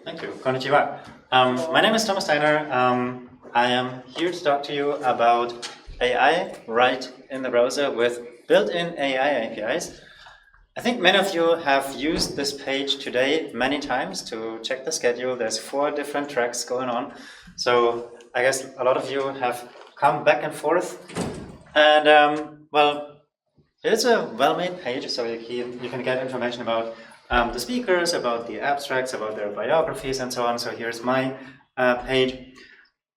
Thank you. Konnichiwa. My name is Thomas Steiner. I am here to talk to you about AI right in the browser with built-in AI APIs. I think many of you have used this page today many times to check the schedule. There's 4 different tracks going on. So I guess a lot of you have come back and forth. And well, it's a well-made page, so you can get information about the speakers, about the abstracts, about their biographies, and so on. So here's my page.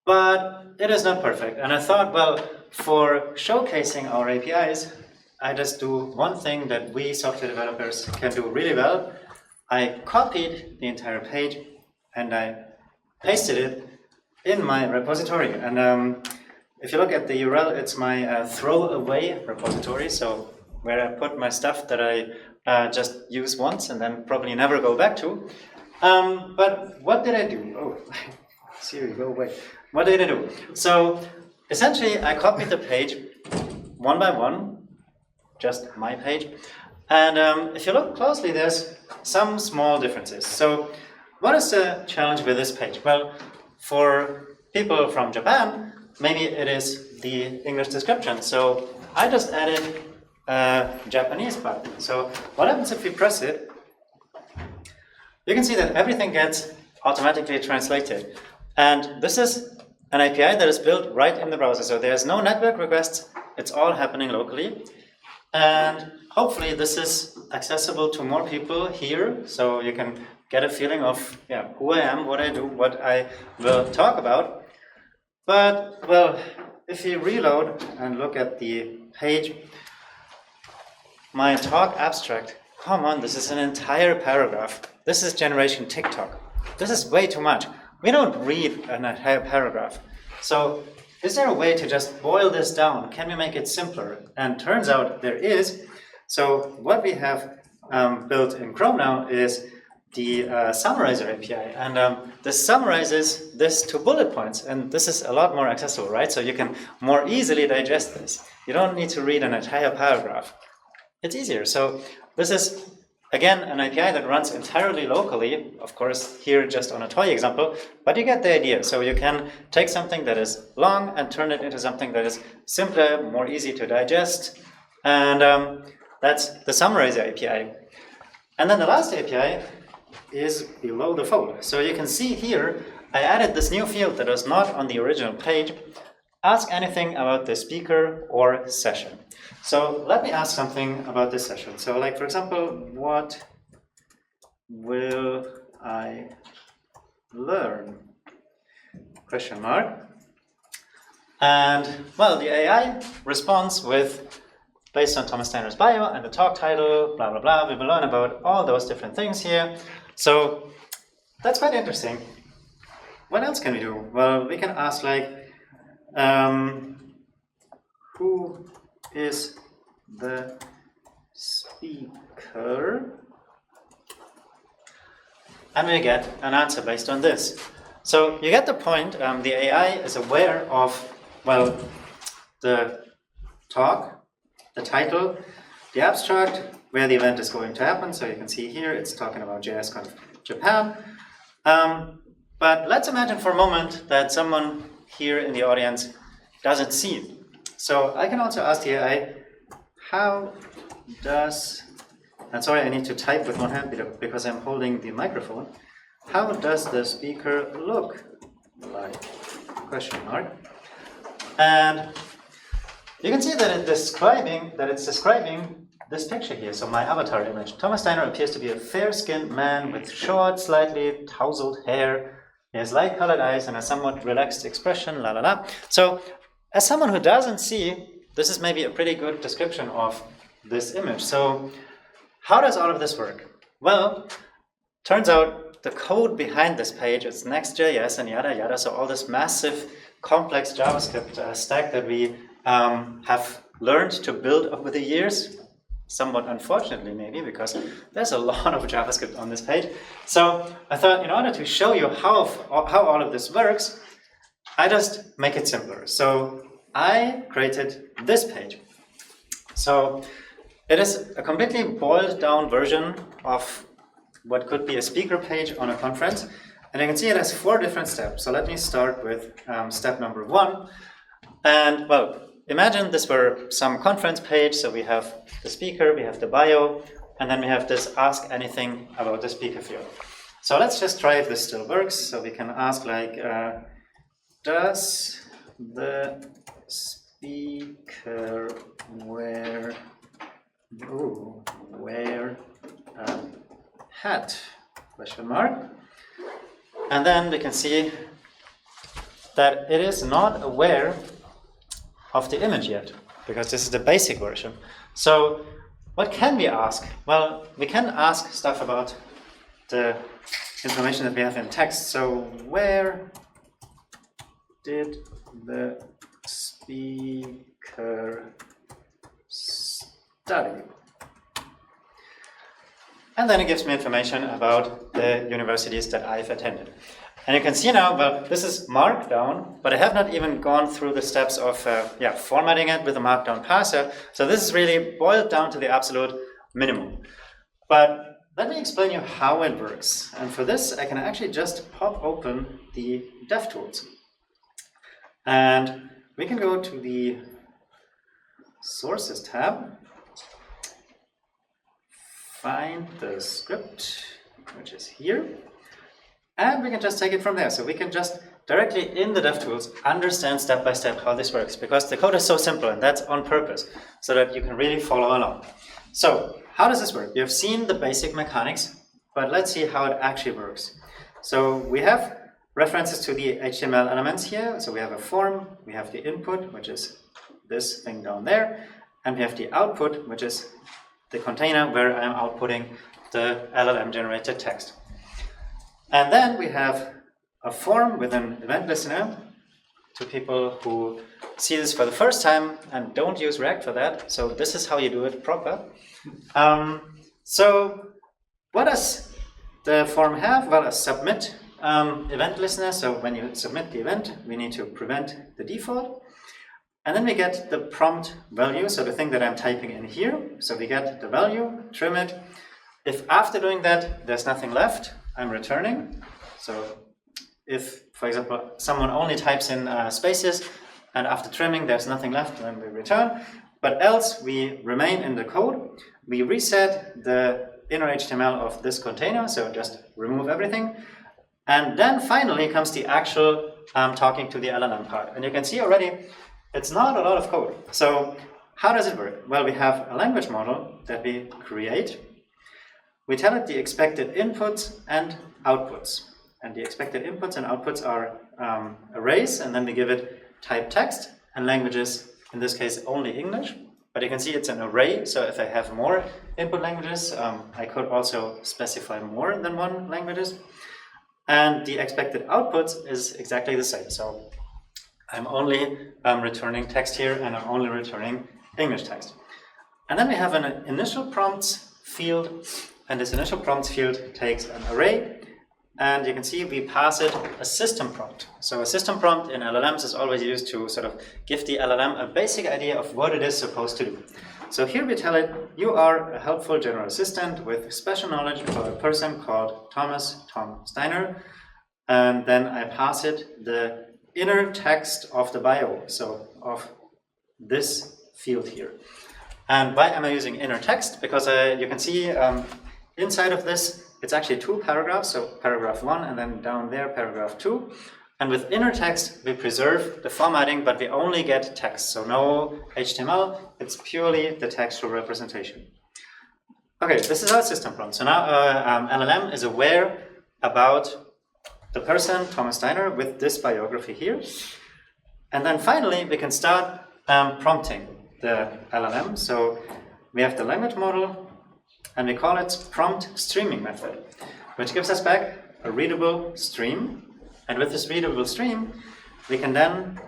But it is not perfect. And I thought, well, for showcasing our APIs, I just do one thing that we software developers can do really well. I copied the entire page and I pasted it in my repository. And if you look at the URL, it's my throwaway repository. So where I put my stuff that I just use once and then probably never go back to. But what did I do? Oh, Siri, go away. What did I do? So essentially, I copied the page one by one, just my page. And if you look closely, there's some small differences. So what is the challenge with this page? Well, for people from Japan, maybe it is the English description. So I just added a Japanese button. So what happens if we press it? You can see that everything gets automatically translated. And this is an API that is built right in the browser. So there's no network requests. It's all happening locally. And hopefully this is accessible to more people here. So you can get a feeling of who I am, what I do, what I will talk about. But, well, if you reload and look at the page, my talk abstract, come on, this is an entire paragraph. This is generation TikTok. This is way too much. We don't read an entire paragraph. So is there a way to just boil this down? Can we make it simpler? And turns out there is. So what we have built in Chrome now is the Summarizer API. And this summarizes this to bullet points. And this is a lot more accessible, right? So you can more easily digest this. You don't need to read an entire paragraph. It's easier. So this is, again, an API that runs entirely locally, of course, here just on a toy example, but you get the idea. So you can take something that is long and turn it into something that is simpler, more easy to digest, and that's the Summarizer API. And then the last API is below the fold. So you can see here, I added this new field that was not on the original page. Ask anything about the speaker or session. So let me ask something about this session. So like, for example, what will I learn? Question mark. And well, the AI responds with, based on Thomas Steiner's bio and the talk title, blah, blah, blah. We will learn about all those different things here. So that's quite interesting. What else can we do? Well, we can ask like, who is the speaker? And we get an answer based on this. So you get the point. The AI is aware of, well, the talk, the title, the abstract, where the event is going to happen. So you can see here it's talking about JSConf Japan. But let's imagine for a moment that someone here in the audience doesn't see it. So I can also ask the AI, how does, and sorry, I need to type with one hand because I'm holding the microphone. How does the speaker look like? Question mark. And you can see that it's describing this picture here, so my avatar image. Thomas Steiner appears to be a fair-skinned man with short, slightly tousled hair. He has light-colored eyes and a somewhat relaxed expression, la la la. So, as someone who doesn't see, this is maybe a pretty good description of this image. So, how does all of this work? Well, turns out the code behind this page is Next.js and yada yada. So, all this massive, complex JavaScript stack that we have learned to build over the years. Somewhat unfortunately, maybe, because there's a lot of JavaScript on this page. So I thought in order to show you how all of this works, I just make it simpler. So I created this page. So it is a completely boiled down version of what could be a speaker page on a conference. And you can see it has 4 different steps. So let me start with step number 1. And well, imagine this were some conference page. So we have the speaker, we have the bio, and then we have this ask anything about the speaker field. So let's just try if this still works. So we can ask like, does the speaker wear a hat? Question mark. And then we can see that it is not aware of the image yet, because this is the basic version. So what can we ask? Well, we can ask stuff about the information that we have in text. So where did the speaker study? And then it gives me information about the universities that I've attended. And you can see now, well, this is Markdown, but I have not even gone through the steps of formatting it with a Markdown parser. So this is really boiled down to the absolute minimum. But let me explain you how it works. And for this, I can actually just pop open the DevTools. And we can go to the Sources tab, find the script, which is here, and we can just take it from there. So we can just directly in the DevTools understand step by step how this works, because the code is so simple, and that's on purpose, so that you can really follow along. So how does this work? You have seen the basic mechanics, but let's see how it actually works. So we have references to the HTML elements here. So we have a form, we have the input, which is this thing down there, and we have the output, which is the container where I'm outputting the LLM generated text. And then we have a form with an event listener to people who see this for the first time and don't use React for that. So this is how you do it proper. So what does the form have? Well, a submit event listener. So when you submit the event, we need to prevent the default. And then we get the prompt value, so the thing that I'm typing in here. So we get the value, trim it. If after doing that, there's nothing left, I'm returning. So if, for example, someone only types in spaces, and after trimming there's nothing left, then we return. But else, we remain in the code. We reset the inner HTML of this container, so just remove everything. And then finally comes the actual talking to the LLM part. And you can see already, it's not a lot of code. So how does it work? Well, we have a language model that we create. We tell it the expected inputs and outputs. And the expected inputs and outputs are arrays, and then we give it type text and languages, in this case only English. But you can see it's an array, so if I have more input languages, I could also specify more than one languages. And the expected outputs is exactly the same. So I'm only returning text here, and I'm only returning English text. And then we have an initial prompts field, and this initial prompts field takes an array, and you can see we pass it a system prompt. So a system prompt in LLMs is always used to sort of give the LLM a basic idea of what it is supposed to do. So here we tell it, you are a helpful general assistant with special knowledge about a person called Thomas Steiner, and then I pass it the inner text of the bio, so of this field here. And why am I using inner text? Because you can see inside of this, it's actually 2 paragraphs, so paragraph 1 and then down there, paragraph 2. And with inner text, we preserve the formatting, but we only get text, so no HTML, it's purely the textual representation. Okay, this is our system prompt. So now LLM is aware about the person, Thomas Steiner, with this biography here. And then finally, we can start prompting the LLM. So we have the language model, and we call it prompt streaming method, which gives us back a readable stream. And with this readable stream, we can then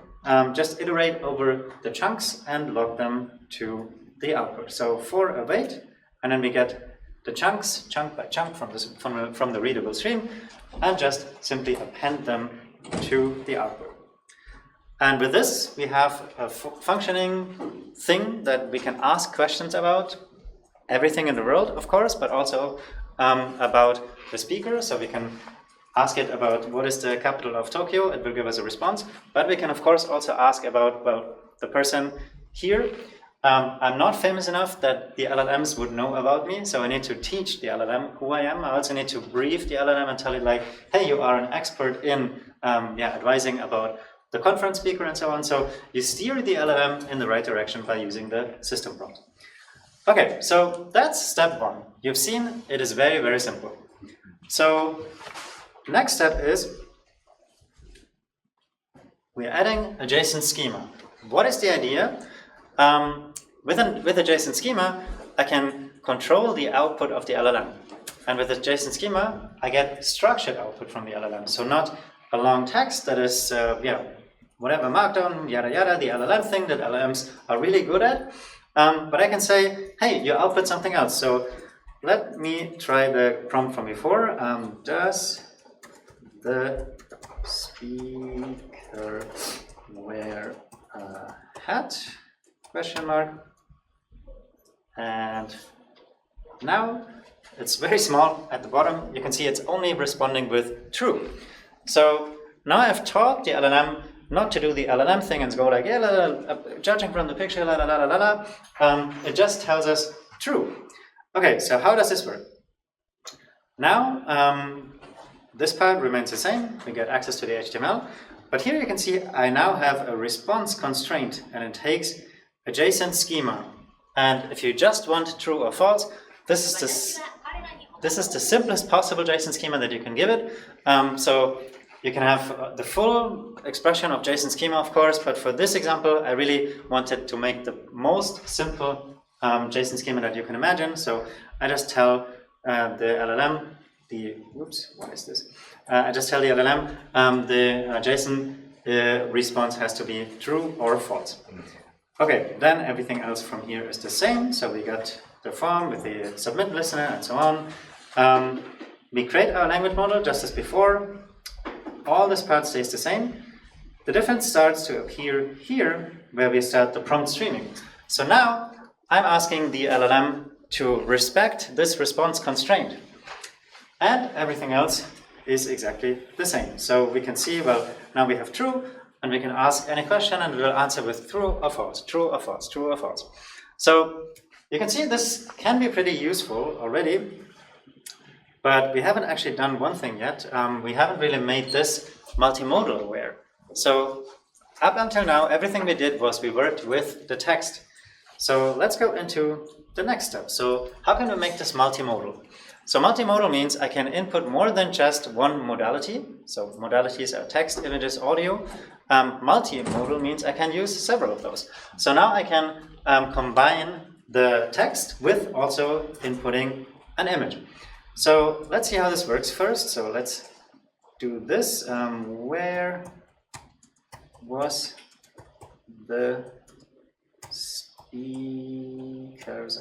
just iterate over the chunks and log them to the output. So for await, and then we get the chunks, chunk by chunk from the readable stream, and just simply append them to the output. And with this, we have a functioning thing that we can ask questions about everything in the world, of course, but also about the speaker. So we can ask it about what is the capital of Tokyo, it will give us a response. But we can, of course, also ask about, well, the person here. I'm not famous enough that the LLMs would know about me, so I need to teach the LLM who I am. I also need to brief the LLM and tell it like, hey, you are an expert in advising about the conference speaker and so on. So you steer the LLM in the right direction by using the system prompt. Okay, so that's step one. You've seen it is very, very simple. So next step is we're adding a JSON schema. What is the idea? With a JSON schema, I can control the output of the LLM. And with the JSON schema, I get structured output from the LLM. So not a long text that is, whatever, markdown, yada yada, the LLM thing that LLMs are really good at. But I can say, hey, you output something else. So let me try the prompt from before. Does the speaker wear a hat? Question mark. And now it's very small at the bottom. You can see it's only responding with true. So now I've taught the LLM not to do the LLM thing and go like, yeah, la, la, la, judging from the picture, la la la la la. It just tells us true. Okay, so how does this work? Now this part remains the same. We get access to the HTML. But here you can see I now have a response constraint, and it takes a JSON schema. And if you just want true or false, this is the simplest possible JSON schema that you can give it. So you can have the full expression of JSON schema, of course, but for this example, I really wanted to make the most simple JSON schema that you can imagine. So I just tell the LLM, I just tell the LLM the JSON response has to be true or false. Okay, then everything else from here is the same. So we got the form with the submit listener and so on. We create our language model just as before. All this part stays the same. The difference starts to appear here where we start the prompt streaming. So now I'm asking the LLM to respect this response constraint. And everything else is exactly the same. So we can see, well, now we have true, and we can ask any question and we'll answer with true or false, true or false, true or false. So you can see this can be pretty useful already, but we haven't actually done one thing yet. We haven't really made this multimodal aware. So up until now, everything we did was we worked with the text. So let's go into the next step. So how can we make this multimodal? So multimodal means I can input more than just one modality. So modalities are text, images, audio. Multimodal means I can use several of those. So now I can combine the text with also inputting an image. So let's see how this works first. So let's do this. Where was the speakers?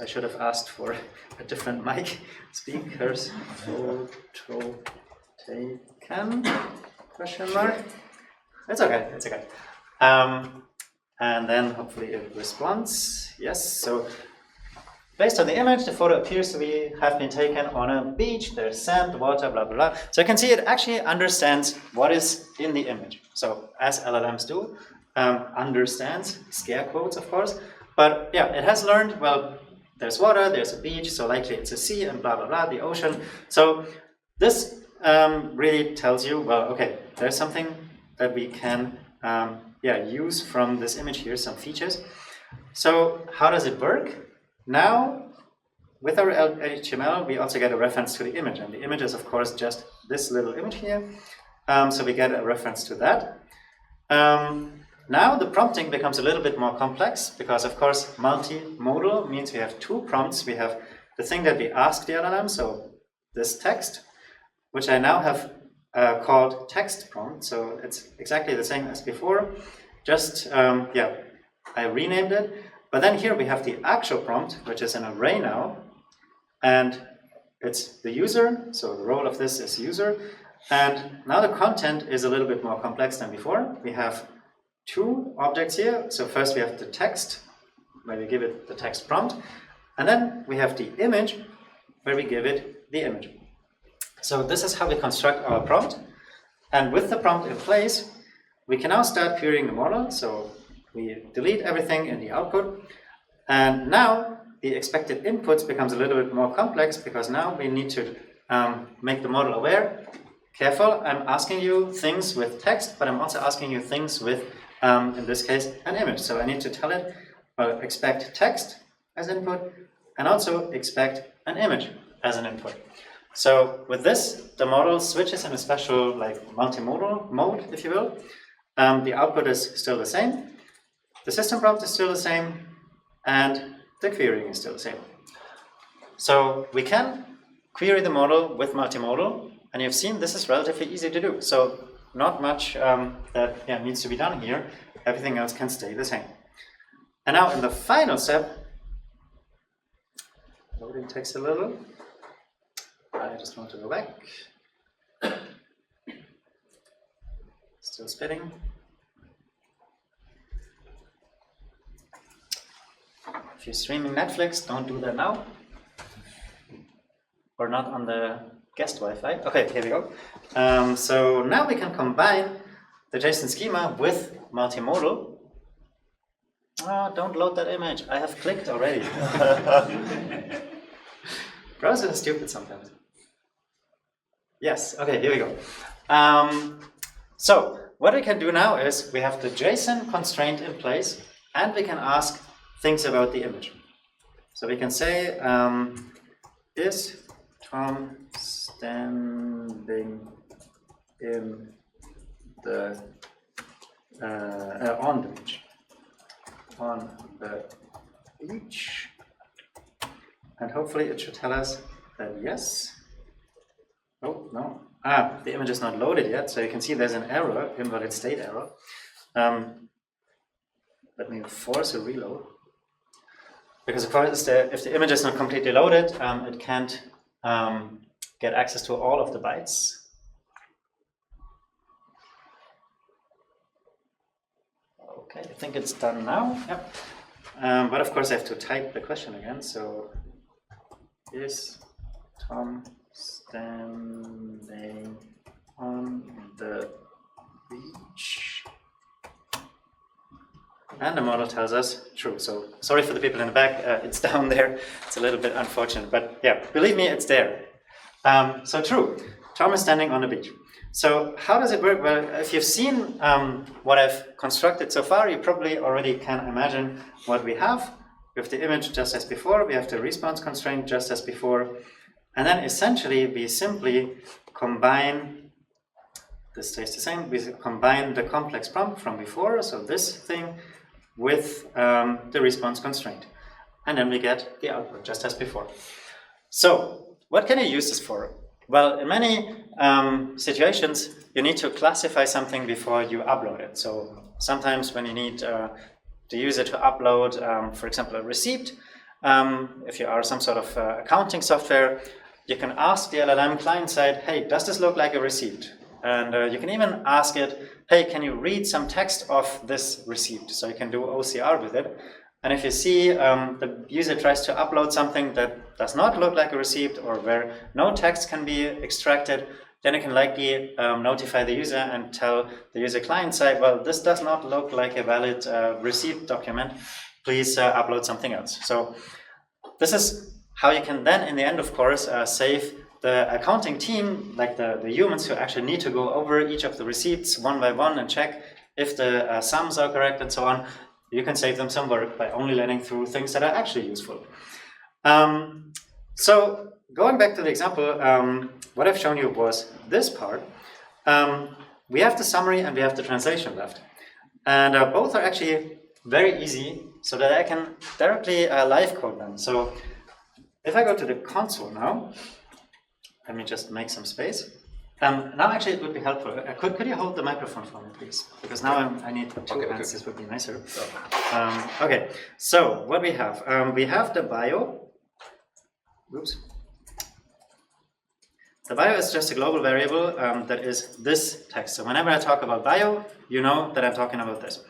I should have asked for a different mic. Speakers photo taken? Question mark. It's okay. It's okay. And then hopefully it responds. Yes. So based on the image, the photo appears to have been taken on a beach. There's sand, water, blah, blah, blah. So you can see it actually understands what is in the image. So as LLMs do, understands, scare quotes, of course. But yeah, it has learned, well, there's water, there's a beach, so likely it's a sea and blah, blah, blah, the ocean. So this really tells you, well, okay, there's something that we can use from this image here, some features. So how does it work? Now, with our HTML, we also get a reference to the image. And the image is, of course, just this little image here. So we get a reference to that. Now the prompting becomes a little bit more complex because, of course, multimodal means we have two prompts. We have the thing that we ask the LLM, so this text, which I now have called text prompt. So it's exactly the same as before. Just, I renamed it. But then here we have the actual prompt, which is an array now. And it's the user. So the role of this is user. And now the content is a little bit more complex than before. We have two objects here. So first we have the text, where we give it the text prompt. And then we have the image, where we give it the image. So this is how we construct our prompt. And with the prompt in place, we can now start querying the model. So we delete everything in the output. And now the expected inputs becomes a little bit more complex because now we need to make the model aware. Careful, I'm asking you things with text, but I'm also asking you things with, in this case, an image. So I need to tell it, well, expect text as input, and also expect an image as an input. So with this, the model switches in a special multimodal mode, if you will. The output is still the same, the system prompt is still the same, and the querying is still the same. So we can query the model with multimodal, and you've seen this is relatively easy to do. So not much that needs to be done here. Everything else can stay the same. And now in the final step, loading takes a little. I just want to go back. Still spinning. If you're streaming Netflix, don't do that now. Or not on the guest Wi-Fi. Okay, here we go. So now we can combine the JSON schema with multimodal. Oh, don't load that image. I have clicked already. Browser is stupid sometimes. Yes, okay, here we go. So what we can do now is we have the JSON constraint in place, and we can ask things about the image. So we can say, is Tom standing in the on the beach? On the beach, and hopefully it should tell us that yes. Oh no! The image is not loaded yet, so you can see there's an error, invalid state error. Let me force a reload, because of course if the image is not completely loaded, it can't get access to all of the bytes. Okay, I think it's done now. Yep. But of course I have to type the question again. So, is Tom standing on the beach? And the model tells us true. So sorry for the people in the back. It's down there. It's a little bit unfortunate, but yeah, believe me, it's there. So true. Tom is standing on the beach. So how does it work? Well, if you've seen what I've constructed so far, you probably already can imagine what we have. We have the image just as before, we have the response constraint just as before, and then essentially we simply combine, this stays the same, we combine the complex prompt from before, so this thing, with the response constraint. And then we get the output just as before. So what can you use this for? Well, in many situations, you need to classify something before you upload it. So sometimes when you need the user to upload, for example, a receipt, if you are some sort of accounting software, you can ask the LLM client side, hey, does this look like a receipt? And you can even ask it, hey, can you read some text of this receipt? So you can do OCR with it. And if you see the user tries to upload something that does not look like a receipt or where no text can be extracted, then you can likely notify the user and tell the user client side, well, this does not look like a valid receipt document. Please upload something else. So this is how you can then, in the end, of course, save the accounting team, like the humans who actually need to go over each of the receipts one by one and check if the sums are correct and so on. You can save them some work by only learning through things that are actually useful. So going back to the example, what I've shown you was this part. We have the summary and we have the translation left. And both are actually very easy so that I can directly live code them. So if I go to the console now, let me just make some space. Now actually it would be helpful. Could you hold the microphone for me, please? Because now I need two hands, this would be nicer. Okay, so what we have the bio. Oops. The bio is just a global variable that is this text. So whenever I talk about bio, you know that I'm talking about this.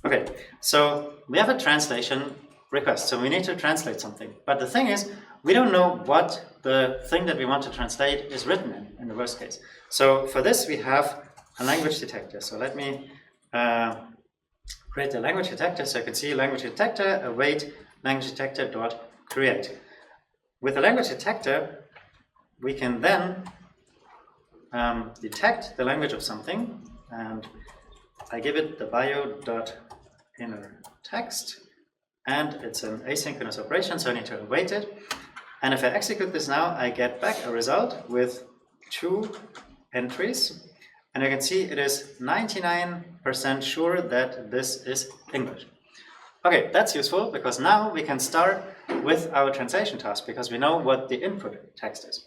Okay, so we have a translation request. So we need to translate something. But the thing is, we don't know what the thing that we want to translate is written in the worst case. So for this, we have a language detector. So let me create a language detector. So I can see language detector, await language detector dot create. With the language detector, we can then detect the language of something, and I give it the bio.inner text, and it's an asynchronous operation, so I need to await it. And if I execute this now, I get back a result with 2 entries, and you can see it is 99% sure that this is English. Okay, that's useful because now we can start with our translation task because we know what the input text is.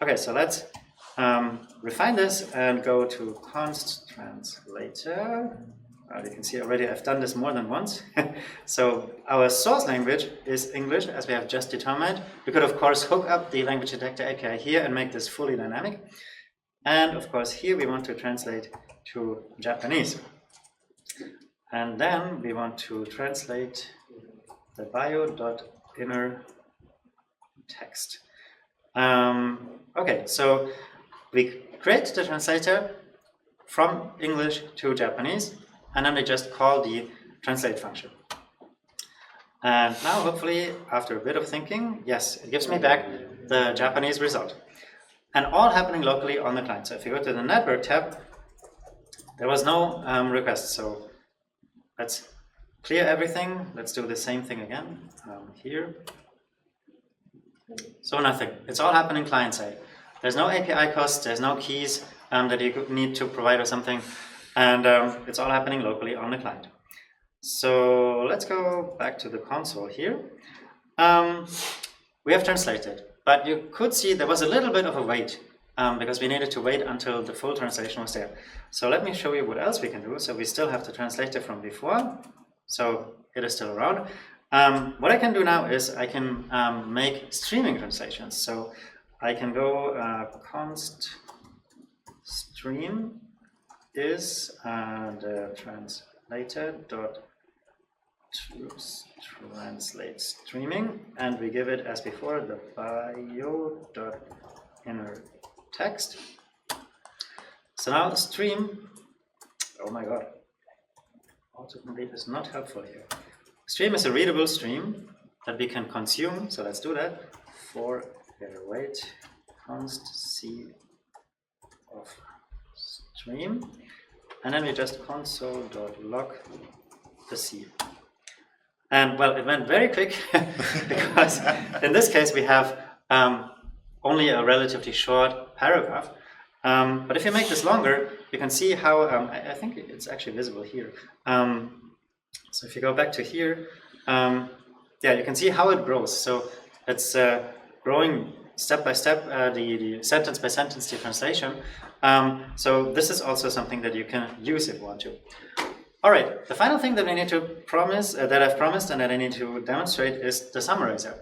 Okay, so let's refine this and go to const translator. You can see already I've done this more than once. So our source language is English, as we have just determined. We could, of course, hook up the language detector API here and make this fully dynamic. And, of course, here we want to translate to Japanese. And then we want to translate the bio.inner text. Okay, so we create the translator from English to Japanese, and then we just call the translate function. And now, hopefully, after a bit of thinking, yes, it gives me back the Japanese result. And all happening locally on the client. So if you go to the network tab, there was no request. So let's clear everything. Let's do the same thing again here. So nothing. It's all happening client side. There's no API costs. There's no keys that you need to provide or something. And it's all happening locally on the client. So let's go back to the console here. We have translated, but you could see there was a little bit of a wait because we needed to wait until the full translation was there. So let me show you what else we can do. So we still have the translator from before. So it is still around. What I can do now is I can make streaming translations. So I can go const stream is the translator dot translate streaming, and we give it as before the bio.inner text. So now stream, oh my god, autocomplete is not helpful here. Stream is a readable stream that we can consume, so let's do that. For wait const c of stream, and then we just console.log the c. And well, it went very quick because in this case we have only a relatively short paragraph. But if you make this longer, you can see how, I think it's actually visible here. So if you go back to here, yeah, you can see how it grows. So it's growing step by step, the sentence by sentence, the translation. So this is also something that you can use if you want to. All right, the final thing that we need to promise, that I've promised and that I need to demonstrate is the summarizer.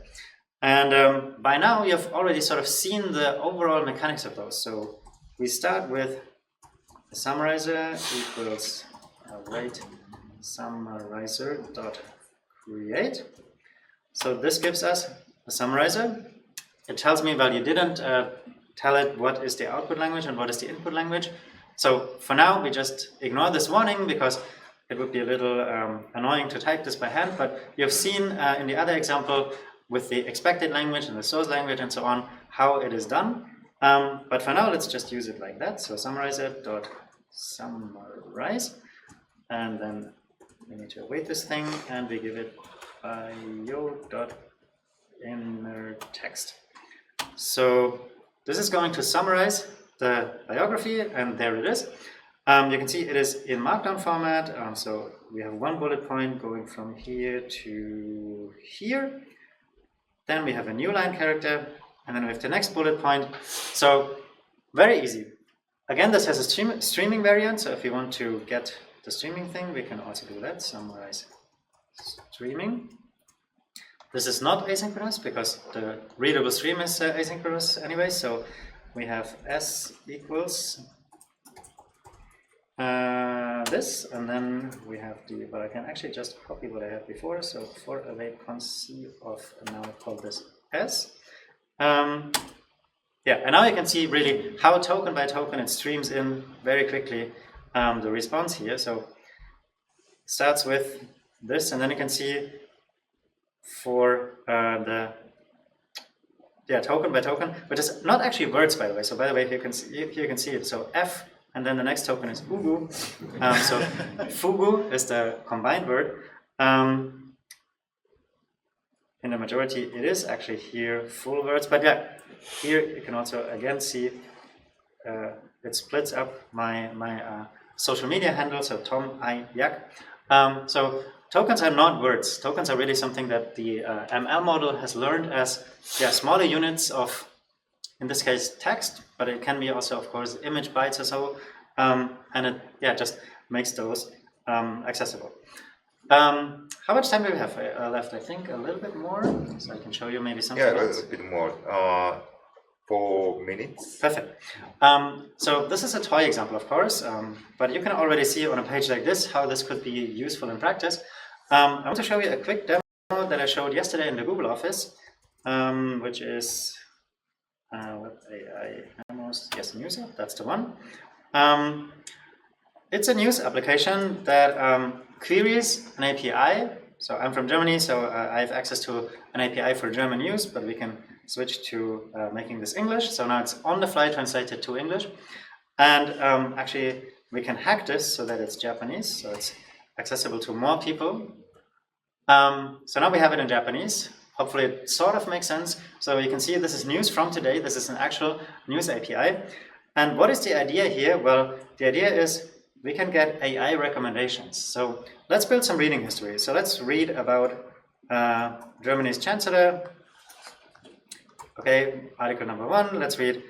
And by now you've already sort of seen the overall mechanics of those. So we start with the summarizer equals await summarizer dot create. So this gives us a summarizer. It tells me, well, you didn't tell it what is the output language and what is the input language. So for now, we just ignore this warning because it would be a little annoying to type this by hand, but you've seen in the other example with the expected language and the source language and so on, how it is done. But for now, let's just use it like that. So summarizer.summarize, and then we need to await this thing, and we give it bio.inner text. So this is going to summarize the biography, and there it is. You can see it is in Markdown format, so we have one bullet point going from here to here. Then we have a new line character, and then we have the next bullet point. So very easy. Again, this has a streaming variant, so if you want to get the streaming thing, we can also do that, summarize streaming. This is not asynchronous because the readable stream is asynchronous anyway, so we have s equals this, and then we have the, but I can actually just copy what I had before, so for await const c of, and now I call this s, Yeah, and now you can see really how token by token it streams in very quickly the response here. So it starts with this, and then you can see for the token by token, which is not actually words, by the way. So by the way, here you can see it. So F, and then the next token is Fugu. So Fugu is the combined word. In the majority, it is actually here full words, but yeah, here you can also again see it splits up my social media handle, so Tom I Yak. So tokens are not words. Tokens are really something that the ML model has learned as smaller units of, in this case, text, but it can be also, of course, image bytes or so, and it just makes those accessible. How much time do we have left? I think a little bit more, so I can show you maybe something else. A bit more. 4 minutes. Perfect. So this is a toy example, of course, but you can already see on a page like this how this could be useful in practice. I want to show you a quick demo that I showed yesterday in the Google office, which is Web AI Demos. Yes, News app, that's the one. It's a news application that queries an API. So I'm from Germany, so I have access to an API for German news, but we can switch to making this English. So now it's on the fly translated to English. And actually, we can hack this so that it's Japanese, so it's accessible to more people. So now we have it in Japanese. Hopefully it sort of makes sense. So you can see this is news from today. This is an actual news API. And what is the idea here? Well, the idea is we can get AI recommendations. So let's build some reading history. So let's read about Germany's Chancellor. Okay, article number 1. Let's read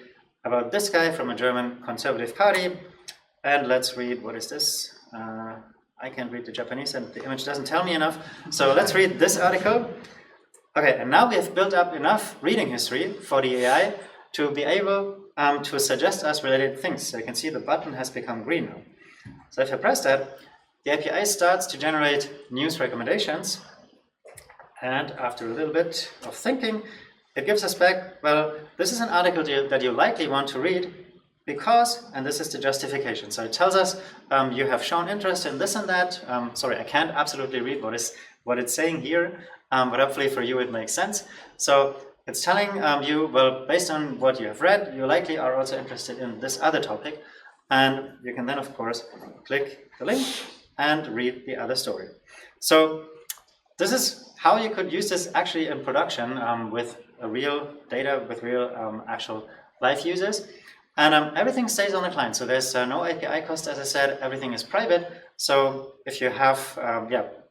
about this guy from a German conservative party. And let's read, what is this? I can't read the Japanese and the image doesn't tell me enough. So let's read this article. Okay, and now we have built up enough reading history for the AI to be able to suggest us related things. So you can see the button has become green now. So if I press that, the API starts to generate news recommendations. And after a little bit of thinking, it gives us back, well, this is an article that you likely want to read because, and this is the justification. So it tells us you have shown interest in this and that. Sorry, I can't absolutely read what it's saying here, but hopefully for you it makes sense. So it's telling you, well, based on what you have read, you likely are also interested in this other topic. And you can then, of course, click the link and read the other story. So this is how you could use this actually in production with real data, with real actual live users. And everything stays on the client. So there's no API cost, as I said, everything is private. So if you have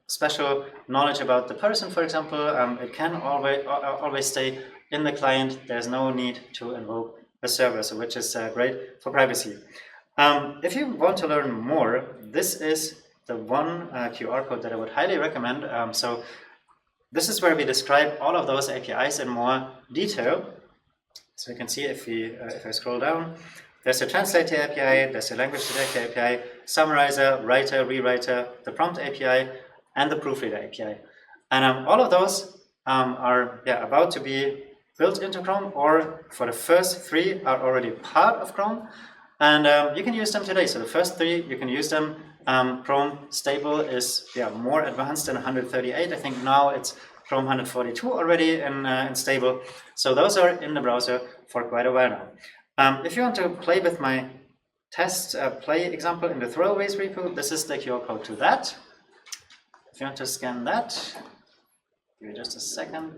special knowledge about the person, for example, it can always stay in the client. There's no need to invoke a server, so which is great for privacy. If you want to learn more, this is the one QR code that I would highly recommend. So this is where we describe all of those APIs in more detail. So you can see if I scroll down, there's a translator API, there's a language detector API, summarizer, writer, rewriter, the prompt API, and the proofreader API. And all of those are about to be built into Chrome, or for the first 3 are already part of Chrome. And you can use them today. So the first 3, you can use them. Chrome stable is more advanced than 138. I think now it's Chrome 142 already in stable. So those are in the browser for quite a while now. If you want to play with my test play example in the throwaways repo, this is the QR code to that. If you want to scan that, give me just a second.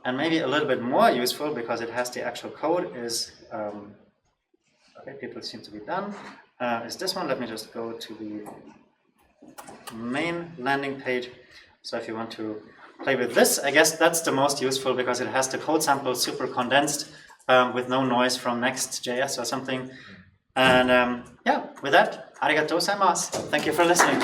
And maybe a little bit more useful because it has the actual code is, okay, people seem to be done, is this one. Let me just go to the main landing page. So if you want to play with this, I guess that's the most useful because it has the code sample super condensed with no noise from Next.js or something. And with that, arigatou gozaimasu. Thank you for listening.